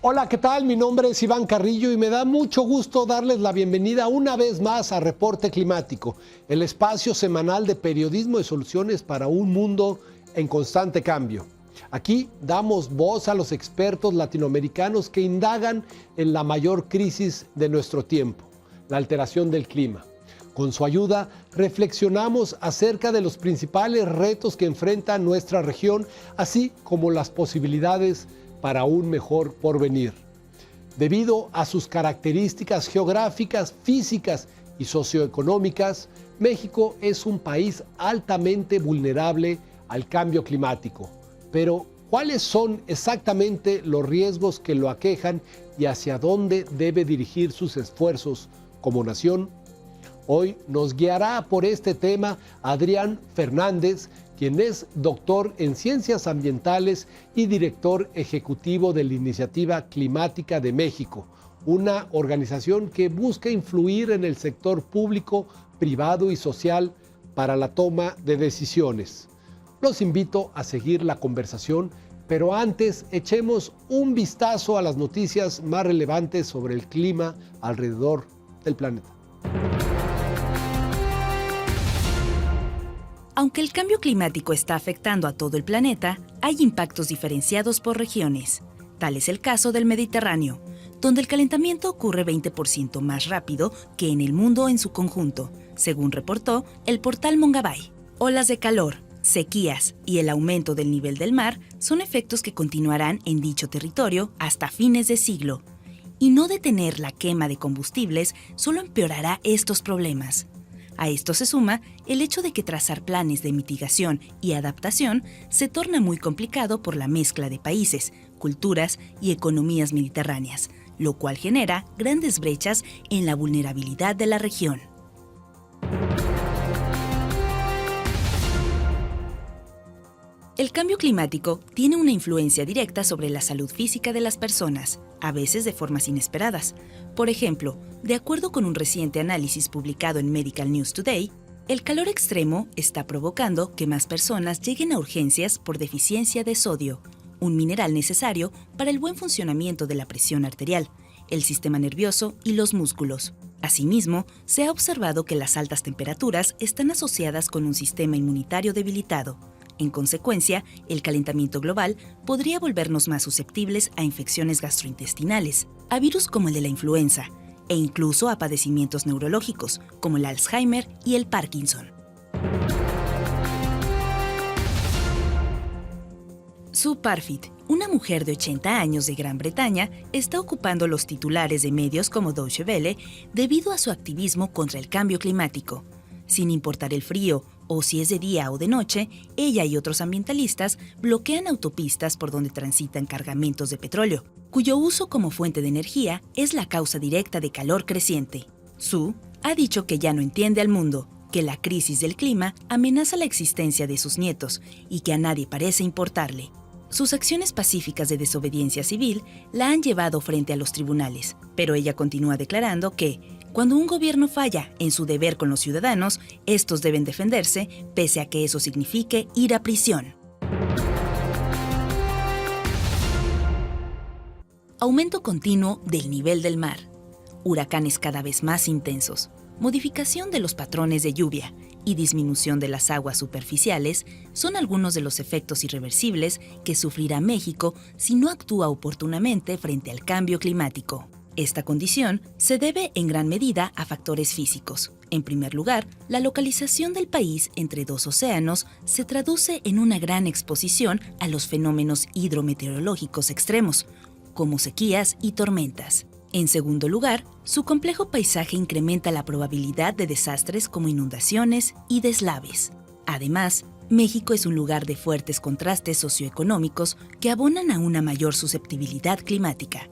Hola, ¿qué tal? Mi nombre es Iván Carrillo y me da mucho gusto darles la bienvenida una vez más a Reporte Climático, el espacio semanal de periodismo y soluciones para un mundo en constante cambio. Aquí damos voz a los expertos latinoamericanos que indagan en la mayor crisis de nuestro tiempo, la alteración del clima. Con su ayuda, reflexionamos acerca de los principales retos que enfrenta nuestra región, así como las posibilidades para un mejor porvenir. Debido a sus características geográficas, físicas y socioeconómicas, México es un país altamente vulnerable al cambio climático. Pero, ¿cuáles son exactamente los riesgos que lo aquejan y hacia dónde debe dirigir sus esfuerzos como nación? Hoy nos guiará por este tema Adrián Fernández, quien es doctor en Ciencias Ambientales y director ejecutivo de la Iniciativa Climática de México, una organización que busca influir en el sector público, privado y social para la toma de decisiones. Los invito a seguir la conversación, pero antes echemos un vistazo a las noticias más relevantes sobre el clima alrededor del planeta. Aunque el cambio climático está afectando a todo el planeta, hay impactos diferenciados por regiones. Tal es el caso del Mediterráneo, donde el calentamiento ocurre 20% más rápido que en el mundo en su conjunto, según reportó el portal Mongabay. Olas de calor, sequías y el aumento del nivel del mar son efectos que continuarán en dicho territorio hasta fines de siglo. Y no detener la quema de combustibles solo empeorará estos problemas. A esto se suma el hecho de que trazar planes de mitigación y adaptación se torna muy complicado por la mezcla de países, culturas y economías mediterráneas, lo cual genera grandes brechas en la vulnerabilidad de la región. El cambio climático tiene una influencia directa sobre la salud física de las personas, a veces de formas inesperadas. Por ejemplo, de acuerdo con un reciente análisis publicado en Medical News Today, el calor extremo está provocando que más personas lleguen a urgencias por deficiencia de sodio, un mineral necesario para el buen funcionamiento de la presión arterial, el sistema nervioso y los músculos. Asimismo, se ha observado que las altas temperaturas están asociadas con un sistema inmunitario debilitado. En consecuencia, el calentamiento global podría volvernos más susceptibles a infecciones gastrointestinales, a virus como el de la influenza, e incluso a padecimientos neurológicos, como el Alzheimer y el Parkinson. Sue Parfitt, una mujer de 80 años de Gran Bretaña, está ocupando los titulares de medios como Deutsche Welle debido a su activismo contra el cambio climático. Sin importar el frío o si es de día o de noche, ella y otros ambientalistas bloquean autopistas por donde transitan cargamentos de petróleo, cuyo uso como fuente de energía es la causa directa de calor creciente. Sue ha dicho que ya no entiende al mundo, que la crisis del clima amenaza la existencia de sus nietos y que a nadie parece importarle. Sus acciones pacíficas de desobediencia civil la han llevado frente a los tribunales, pero ella continúa declarando que, cuando un gobierno falla en su deber con los ciudadanos, estos deben defenderse, pese a que eso signifique ir a prisión. Aumento continuo del nivel del mar. Huracanes cada vez más intensos. Modificación de los patrones de lluvia y disminución de las aguas superficiales son algunos de los efectos irreversibles que sufrirá México si no actúa oportunamente frente al cambio climático. Esta condición se debe en gran medida a factores físicos. En primer lugar, la localización del país entre dos océanos se traduce en una gran exposición a los fenómenos hidrometeorológicos extremos, como sequías y tormentas. En segundo lugar, su complejo paisaje incrementa la probabilidad de desastres como inundaciones y deslaves. Además, México es un lugar de fuertes contrastes socioeconómicos que abonan a una mayor susceptibilidad climática.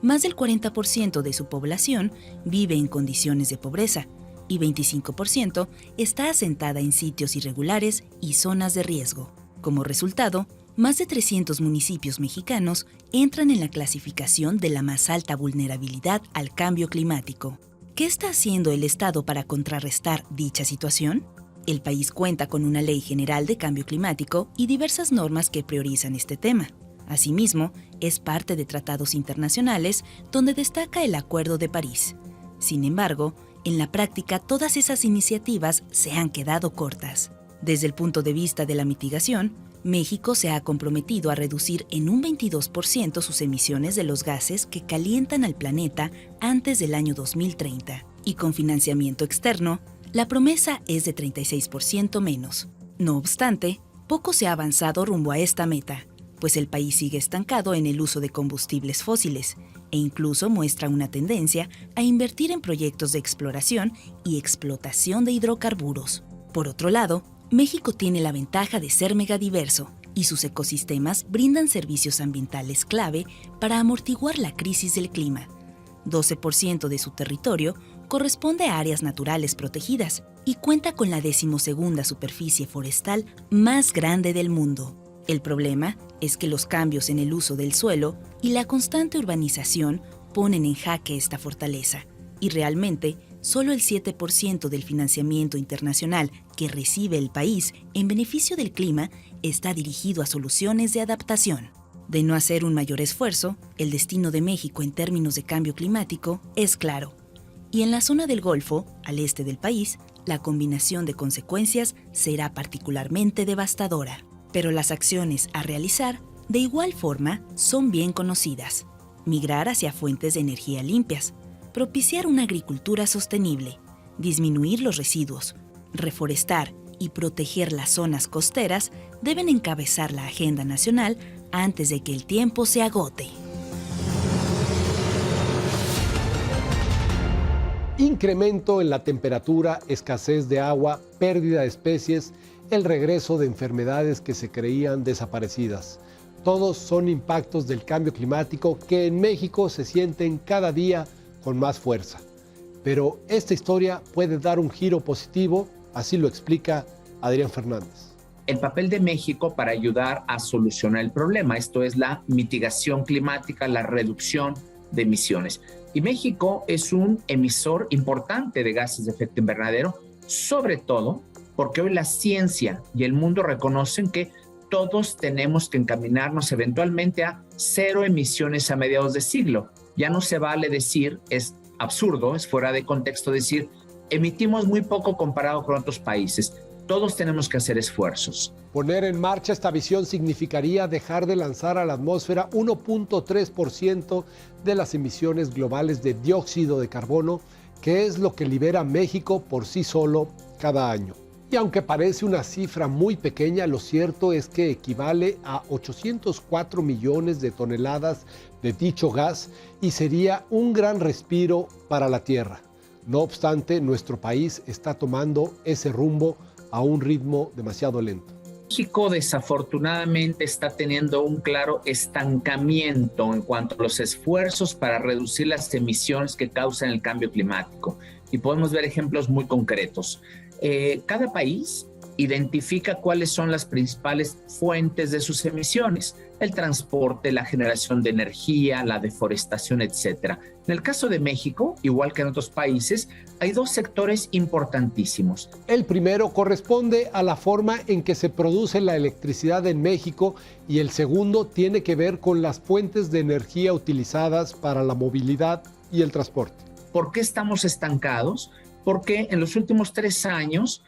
Más del 40% de su población vive en condiciones de pobreza y 25% está asentada en sitios irregulares y zonas de riesgo. Como resultado, más de 300 municipios mexicanos entran en la clasificación de la más alta vulnerabilidad al cambio climático. ¿Qué está haciendo el Estado para contrarrestar dicha situación? El país cuenta con una ley general de cambio climático y diversas normas que priorizan este tema. Asimismo, es parte de tratados internacionales donde destaca el Acuerdo de París. Sin embargo, en la práctica todas esas iniciativas se han quedado cortas. Desde el punto de vista de la mitigación, México se ha comprometido a reducir en un 22% sus emisiones de los gases que calientan al planeta antes del año 2030. Y con financiamiento externo, la promesa es de 36% menos. No obstante, poco se ha avanzado rumbo a esta meta, pues el país sigue estancado en el uso de combustibles fósiles e incluso muestra una tendencia a invertir en proyectos de exploración y explotación de hidrocarburos. Por otro lado, México tiene la ventaja de ser megadiverso y sus ecosistemas brindan servicios ambientales clave para amortiguar la crisis del clima. 12% de su territorio corresponde a áreas naturales protegidas y cuenta con la 12ª superficie forestal más grande del mundo. El problema es que los cambios en el uso del suelo y la constante urbanización ponen en jaque esta fortaleza, y realmente solo el 7% del financiamiento internacional que recibe el país en beneficio del clima está dirigido a soluciones de adaptación. De no hacer un mayor esfuerzo, el destino de México en términos de cambio climático es claro. Y en la zona del Golfo, al este del país, la combinación de consecuencias será particularmente devastadora. Pero las acciones a realizar, de igual forma, son bien conocidas. Migrar hacia fuentes de energía limpias, propiciar una agricultura sostenible, disminuir los residuos, reforestar y proteger las zonas costeras deben encabezar la agenda nacional antes de que el tiempo se agote. Incremento en la temperatura, escasez de agua, pérdida de especies, el regreso de enfermedades que se creían desaparecidas. Todos son impactos del cambio climático que en México se sienten cada día con más fuerza. Pero esta historia puede dar un giro positivo, así lo explica Adrián Fernández. El papel de México para ayudar a solucionar el problema, esto es la mitigación climática, la reducción de emisiones. Y México es un emisor importante de gases de efecto invernadero, sobre todo porque hoy la ciencia y el mundo reconocen que todos tenemos que encaminarnos eventualmente a cero emisiones a mediados de siglo. Ya no se vale decir, es absurdo, es fuera de contexto decir, emitimos muy poco comparado con otros países. Todos tenemos que hacer esfuerzos. Poner en marcha esta visión significaría dejar de lanzar a la atmósfera 1.3% de las emisiones globales de dióxido de carbono, que es lo que libera México por sí solo cada año. Y aunque parece una cifra muy pequeña, lo cierto es que equivale a 804 millones de toneladas de dicho gas y sería un gran respiro para la Tierra. No obstante, nuestro país está tomando ese rumbo a un ritmo demasiado lento. México desafortunadamente está teniendo un claro estancamiento en cuanto a los esfuerzos para reducir las emisiones que causan el cambio climático. Y podemos ver ejemplos muy concretos. Cada país identifica cuáles son las principales fuentes de sus emisiones: el transporte, la generación de energía, la deforestación, etc. En el caso de México, igual que en otros países, hay dos sectores importantísimos. El primero corresponde a la forma en que se produce la electricidad en México y el segundo tiene que ver con las fuentes de energía utilizadas para la movilidad y el transporte. ¿Por qué estamos estancados? Porque en los últimos 3 años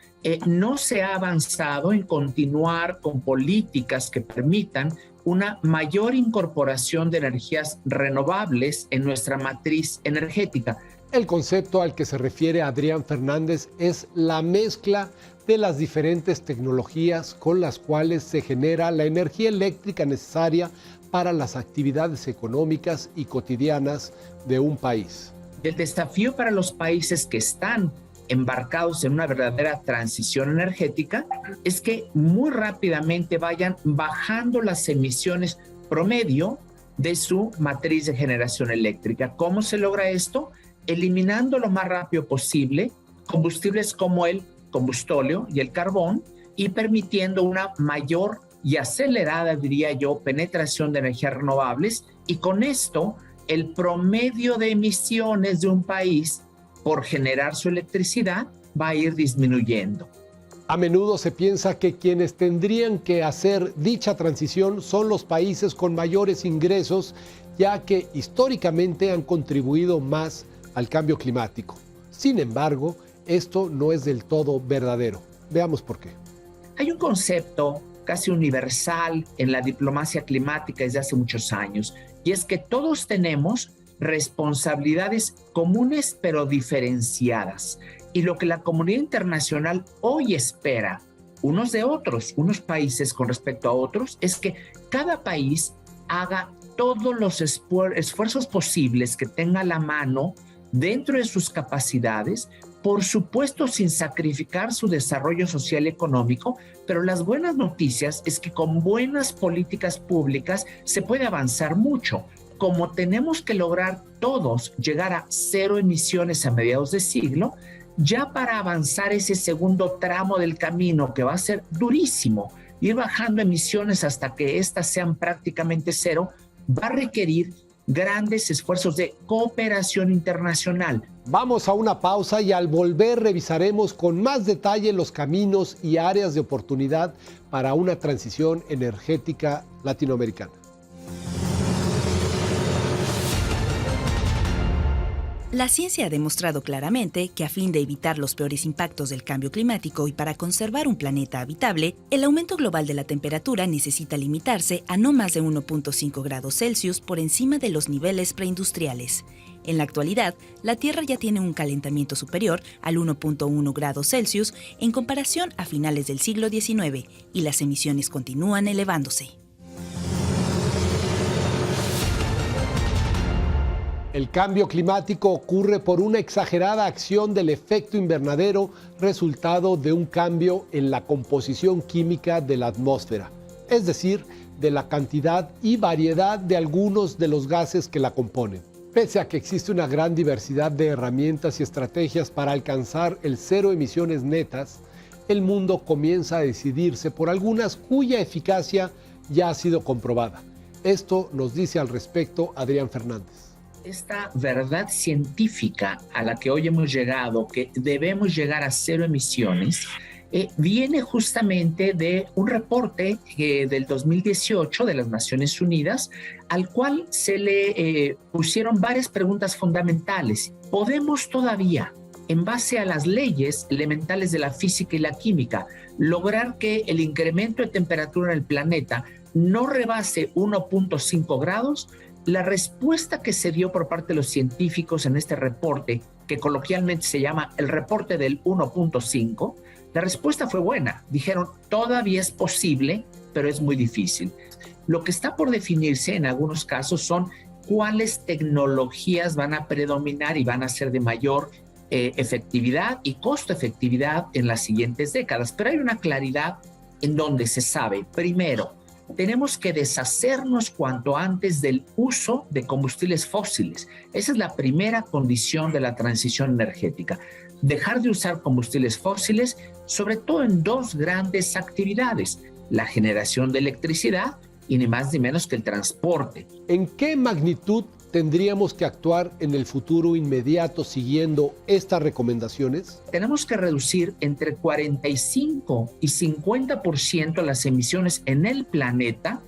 no se ha avanzado en continuar con políticas que permitan una mayor incorporación de energías renovables en nuestra matriz energética. El concepto al que se refiere Adrián Fernández es la mezcla de las diferentes tecnologías con las cuales se genera la energía eléctrica necesaria para las actividades económicas y cotidianas de un país. El desafío para los países que están embarcados en una verdadera transición energética es que muy rápidamente vayan bajando las emisiones promedio de su matriz de generación eléctrica. ¿Cómo se logra esto? Eliminando lo más rápido posible combustibles como el combustóleo y el carbón y permitiendo una mayor y acelerada, diría yo, penetración de energías renovables, y con esto el promedio de emisiones de un país por generar su electricidad va a ir disminuyendo. A menudo se piensa que quienes tendrían que hacer dicha transición son los países con mayores ingresos, ya que históricamente han contribuido más al cambio climático. Sin embargo, esto no es del todo verdadero. Veamos por qué. Hay un concepto casi universal en la diplomacia climática desde hace muchos años, y es que todos tenemos responsabilidades comunes pero diferenciadas. Y lo que la comunidad internacional hoy espera, unos de otros, unos países con respecto a otros, es que cada país haga todos los esfuerzos posibles que tenga a la mano dentro de sus capacidades, por supuesto sin sacrificar su desarrollo social y económico, pero las buenas noticias es que con buenas políticas públicas se puede avanzar mucho. Como tenemos que lograr todos llegar a cero emisiones a mediados de siglo, ya para avanzar ese segundo tramo del camino, que va a ser durísimo, ir bajando emisiones hasta que éstas sean prácticamente cero, va a requerir grandes esfuerzos de cooperación internacional. Vamos a una pausa y al volver revisaremos con más detalle los caminos y áreas de oportunidad para una transición energética latinoamericana. La ciencia ha demostrado claramente que a fin de evitar los peores impactos del cambio climático y para conservar un planeta habitable, el aumento global de la temperatura necesita limitarse a no más de 1.5 grados Celsius por encima de los niveles preindustriales. En la actualidad, la Tierra ya tiene un calentamiento superior al 1.1 grados Celsius en comparación a finales del siglo XIX, y las emisiones continúan elevándose. El cambio climático ocurre por una exagerada acción del efecto invernadero, resultado de un cambio en la composición química de la atmósfera, es decir, de la cantidad y variedad de algunos de los gases que la componen. Pese a que existe una gran diversidad de herramientas y estrategias para alcanzar el cero emisiones netas, el mundo comienza a decidirse por algunas cuya eficacia ya ha sido comprobada. Esto nos dice al respecto Adrián Fernández. Esta verdad científica a la que hoy hemos llegado, que debemos llegar a cero emisiones, viene justamente de un reporte del 2018 de las Naciones Unidas, al cual se le pusieron varias preguntas fundamentales. ¿Podemos todavía, en base a las leyes elementales de la física y la química, lograr que el incremento de temperatura en el planeta no rebase 1.5 grados? La respuesta que se dio por parte de los científicos en este reporte, que coloquialmente se llama el reporte del 1.5, la respuesta fue buena. Dijeron, todavía es posible, pero es muy difícil. Lo que está por definirse en algunos casos son cuáles tecnologías van a predominar y van a ser de mayor efectividad y costo-efectividad en las siguientes décadas. Pero hay una claridad en donde se sabe, primero, tenemos que deshacernos cuanto antes del uso de combustibles fósiles. Esa es la primera condición de la transición energética. Dejar de usar combustibles fósiles, sobre todo en dos grandes actividades: la generación de electricidad y ni más ni menos que el transporte. ¿En qué magnitud tendríamos que actuar en el futuro inmediato siguiendo estas recomendaciones? Tenemos que reducir entre 45 y 50% las emisiones en el planeta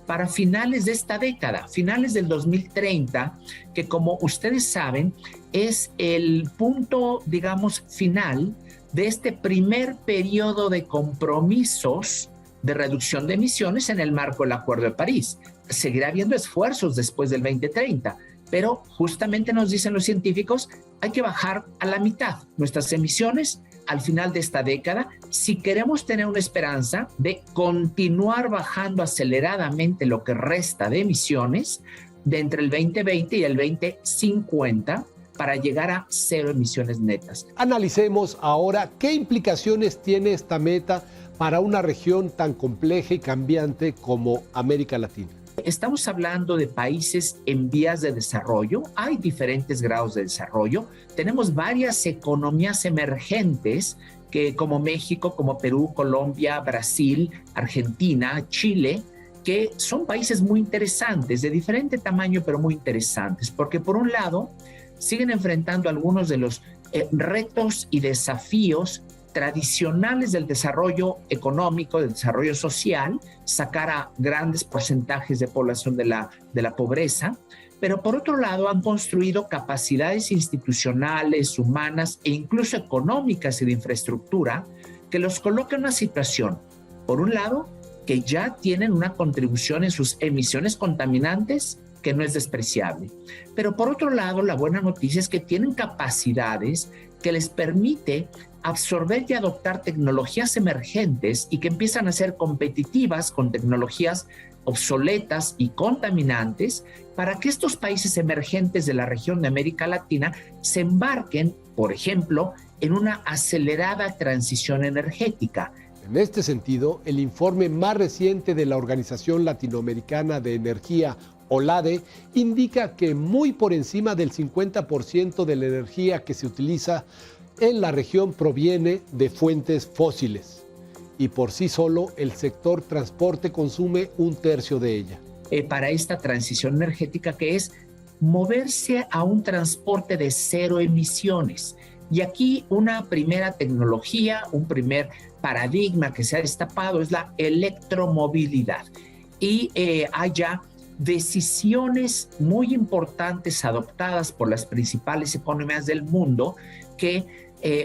para finales de esta década, finales del 2030, que como ustedes saben es el punto, digamos, final de este primer periodo de compromisos de reducción de emisiones en el marco del Acuerdo de París. Seguirá habiendo esfuerzos después del 2030, pero justamente nos dicen los científicos, hay que bajar a la mitad nuestras emisiones al final de esta década si queremos tener una esperanza de continuar bajando aceleradamente lo que resta de emisiones de entre el 2020 y el 2050 para llegar a cero emisiones netas. Analicemos ahora qué implicaciones tiene esta meta para una región tan compleja y cambiante como América Latina. Estamos hablando de países en vías de desarrollo, hay diferentes grados de desarrollo, tenemos varias economías emergentes que, como México, como Perú, Colombia, Brasil, Argentina, Chile, que son países muy interesantes, de diferente tamaño pero muy interesantes, porque por un lado siguen enfrentando algunos de los retos y desafíos tradicionales del desarrollo económico, del desarrollo social, sacar a grandes porcentajes de población de la pobreza, pero por otro lado han construido capacidades institucionales, humanas e incluso económicas y de infraestructura que los coloca en una situación, por un lado, que ya tienen una contribución en sus emisiones contaminantes que no es despreciable. Pero por otro lado, la buena noticia es que tienen capacidades que les permite absorber y adoptar tecnologías emergentes y que empiezan a ser competitivas con tecnologías obsoletas y contaminantes para que estos países emergentes de la región de América Latina se embarquen, por ejemplo, en una acelerada transición energética. En este sentido, el informe más reciente de la Organización Latinoamericana de Energía, OLADE, indica que muy por encima del 50% de la energía que se utiliza en la región proviene de fuentes fósiles. Y por sí solo, el sector transporte consume un tercio de ella. Para esta transición energética, que es moverse a un transporte de cero emisiones. Y aquí una primera tecnología, un primer paradigma que se ha destapado es la electromovilidad. Y hay ya decisiones muy importantes adoptadas por las principales economías del mundo que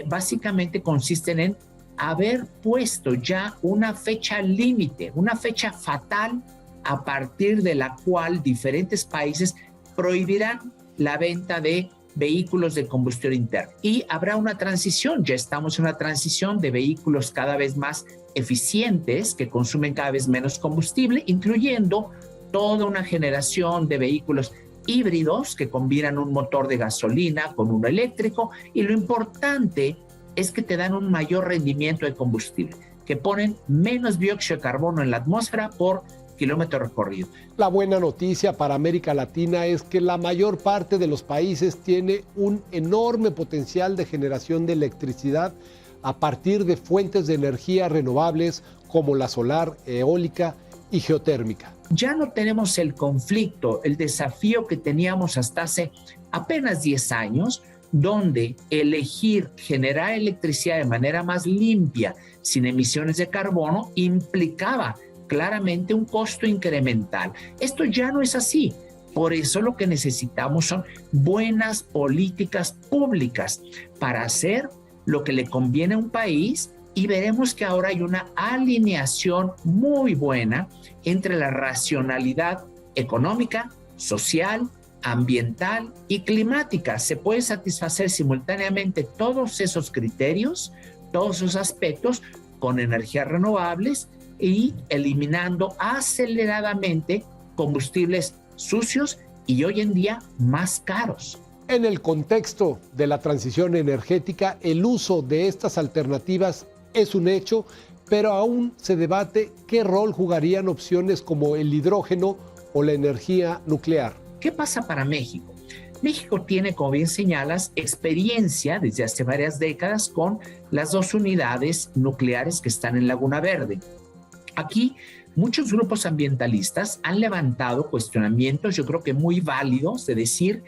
básicamente consisten en haber puesto ya una fecha límite, una fecha fatal a partir de la cual diferentes países prohibirán la venta de vehículos de combustión interna. Y habrá una transición, ya estamos en una transición de vehículos cada vez más eficientes, que consumen cada vez menos combustible, incluyendo toda una generación de vehículos híbridos que combinan un motor de gasolina con uno eléctrico, y lo importante es que te dan un mayor rendimiento de combustible, que ponen menos dióxido de carbono en la atmósfera por kilómetro recorrido. La buena noticia para América Latina es que la mayor parte de los países tiene un enorme potencial de generación de electricidad a partir de fuentes de energía renovables como la solar, eólica y geotérmica. Ya no tenemos el conflicto, el desafío que teníamos hasta hace apenas 10 años, donde elegir generar electricidad de manera más limpia, sin emisiones de carbono, implicaba claramente un costo incremental. Esto ya no es así. Por eso lo que necesitamos son buenas políticas públicas para hacer lo que le conviene a un país, y veremos que ahora hay una alineación muy buena entre la racionalidad económica, social, ambiental y climática. Se puede satisfacer simultáneamente todos esos criterios, todos esos aspectos con energías renovables y eliminando aceleradamente combustibles sucios y hoy en día más caros. En el contexto de la transición energética, el uso de estas alternativas es un hecho, pero aún se debate qué rol jugarían opciones como el hidrógeno o la energía nuclear. ¿Qué pasa para México? México tiene, como bien señalas, experiencia desde hace varias décadas con las 2 unidades nucleares que están en Laguna Verde. Aquí muchos grupos ambientalistas han levantado cuestionamientos, yo creo que muy válidos, de decir,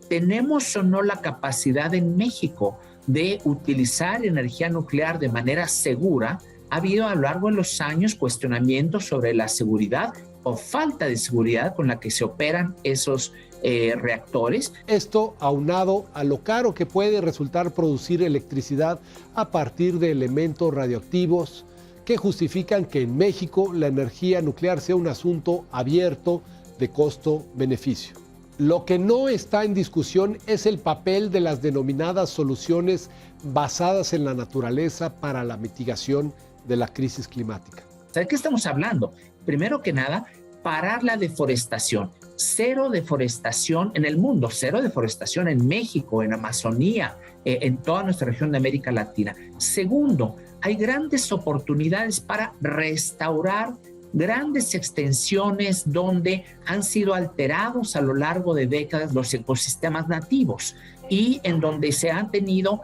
¿tenemos o no la capacidad en México de utilizar energía nuclear de manera segura? Ha habido a lo largo de los años cuestionamientos sobre la seguridad o falta de seguridad con la que se operan esos reactores. Esto aunado a lo caro que puede resultar producir electricidad a partir de elementos radioactivos que justifican que en México la energía nuclear sea un asunto abierto de costo-beneficio. Lo que no está en discusión es el papel de las denominadas soluciones basadas en la naturaleza para la mitigación de la crisis climática. ¿De qué estamos hablando? Primero que nada, parar la deforestación. Cero deforestación en el mundo, cero deforestación en México, en Amazonía, en toda nuestra región de América Latina. Segundo, hay grandes oportunidades para restaurar grandes extensiones donde han sido alterados a lo largo de décadas los ecosistemas nativos y en donde se han tenido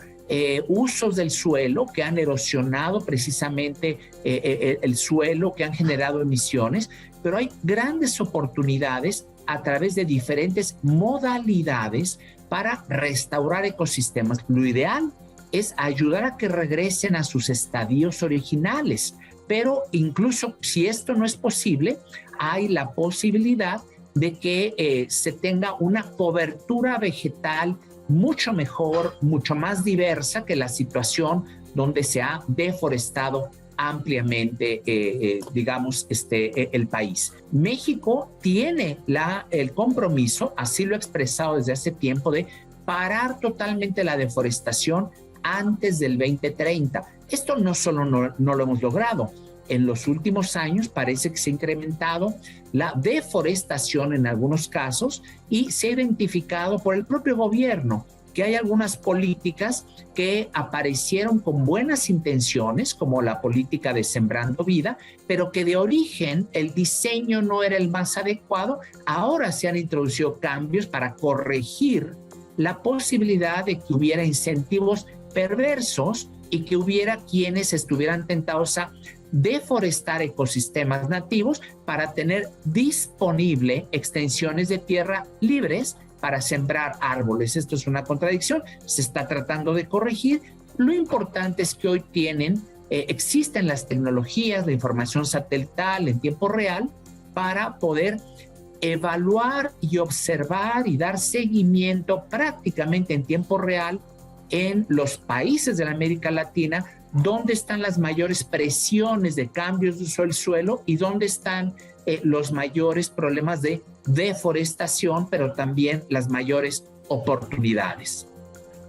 usos del suelo que han erosionado precisamente el suelo, que han generado emisiones, pero hay grandes oportunidades a través de diferentes modalidades para restaurar ecosistemas. Lo ideal es ayudar a que regresen a sus estadios originales. Pero incluso si esto no es posible, hay la posibilidad de que se tenga una cobertura vegetal mucho mejor, mucho más diversa que la situación donde se ha deforestado ampliamente, el país. México tiene el compromiso, así lo ha expresado desde hace tiempo, de parar totalmente la deforestación antes del 2030. Esto no solo no lo hemos logrado. En los últimos años parece que se ha incrementado la deforestación en algunos casos y se ha identificado por el propio gobierno que hay algunas políticas que aparecieron con buenas intenciones, como la política de Sembrando Vida, pero que de origen el diseño no era el más adecuado. Ahora se han introducido cambios para corregir la posibilidad de que hubiera incentivos perversos y que hubiera quienes estuvieran tentados a deforestar ecosistemas nativos para tener disponible extensiones de tierra libres para sembrar árboles. Esto es una contradicción, se está tratando de corregir. Lo importante es que hoy existen las tecnologías, la información satelital en tiempo real para poder evaluar y observar y dar seguimiento prácticamente en tiempo real en los países de la América Latina, dónde están las mayores presiones de cambios de uso del suelo y dónde están los mayores problemas de deforestación, pero también las mayores oportunidades.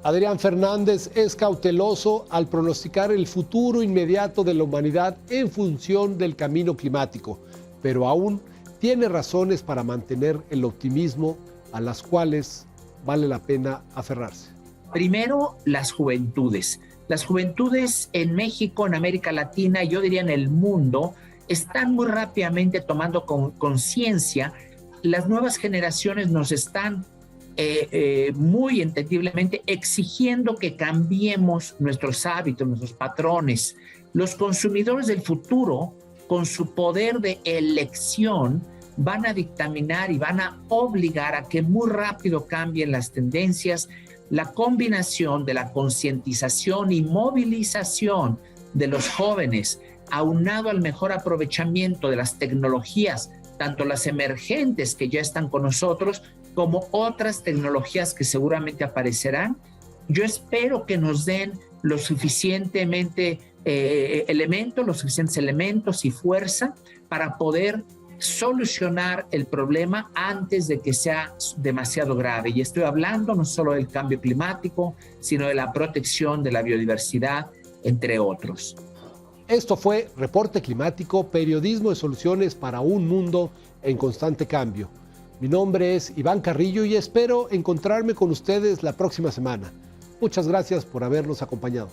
Adrián Fernández es cauteloso al pronosticar el futuro inmediato de la humanidad en función del camino climático, pero aún tiene razones para mantener el optimismo a las cuales vale la pena aferrarse. Primero, las juventudes. Las juventudes en México, en América Latina, yo diría en el mundo, están muy rápidamente tomando conciencia. Las nuevas generaciones nos están muy entendiblemente exigiendo que cambiemos nuestros hábitos, nuestros patrones. Los consumidores del futuro, con su poder de elección, van a dictaminar y van a obligar a que muy rápido cambien las tendencias. La combinación de la concientización y movilización de los jóvenes, aunado al mejor aprovechamiento de las tecnologías, tanto las emergentes que ya están con nosotros, como otras tecnologías que seguramente aparecerán, yo espero que nos den los suficientes elementos y fuerza para poder solucionar el problema antes de que sea demasiado grave. Y estoy hablando no solo del cambio climático, sino de la protección de la biodiversidad, entre otros. Esto fue Reporte Climático, periodismo de soluciones para un mundo en constante cambio. Mi nombre es Iván Carrillo y espero encontrarme con ustedes la próxima semana. Muchas gracias por habernos acompañado.